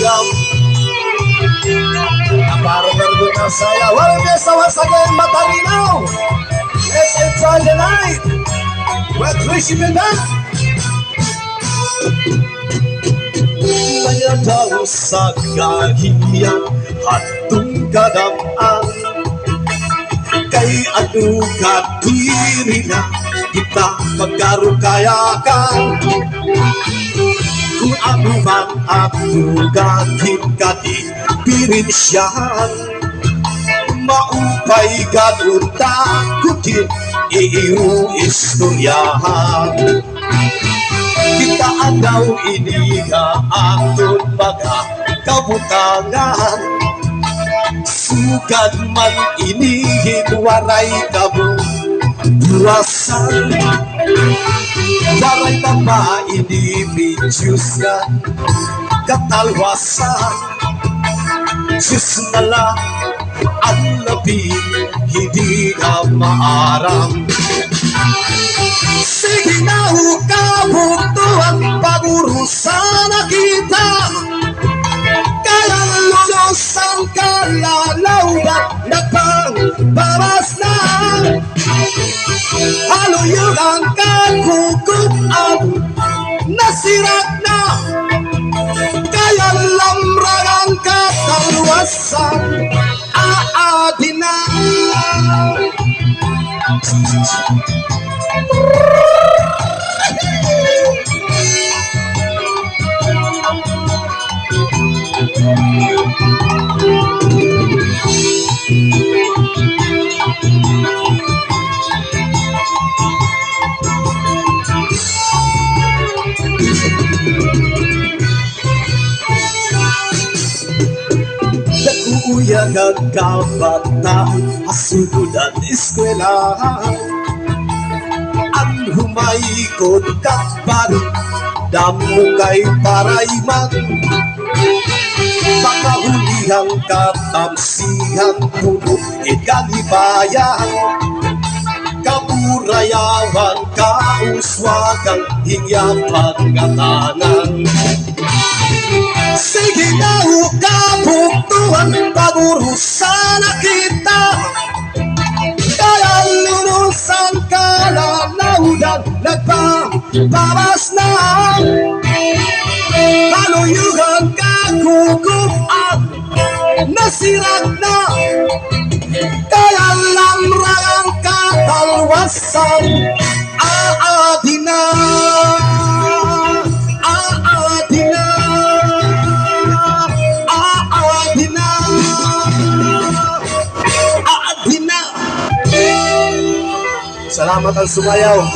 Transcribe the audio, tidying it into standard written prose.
William. Ang partner ko na saya. Walang besa wasagay matarinaw. Let's enjoy the night with Rishi Mendes. Kaya daw sa kahiyan hatong kadamang kay ano kadiri na kita pagkarukayakan. Kung ano man ako gagit kadi pirinsyan, maupay ganun takutin iyo istoryahan. Kita daw iniga aton mga kabutangan, sugad man inihin waray kaburasan. Waray tama ini-videos nga katalwasan. Diyos na lang ang labing hindi na maaram. Sige na hukabuto ang pagurusan na kita, kaya lulos ang kalalawgan nagpangbawas na. Haluyog ang kagugutan nasirat na, kaya lamrag ang katalwasan aadin na. Nakuya kagkabatang asudan eskwelahan, ang humaikot katbaro damo kay parayman. Pakahulihang katamsihan puno ikalibayan, kapurayawan kauswagan hingyapan ngatanan. Sige na hukabuktuan pagurusan na kita, kaya lunusan kalalaudan nagpapabas na. Haluyugan kagugupan nasirat na, kaya lamrang ang katalwasan aadin na. Salamat ang sumayaw.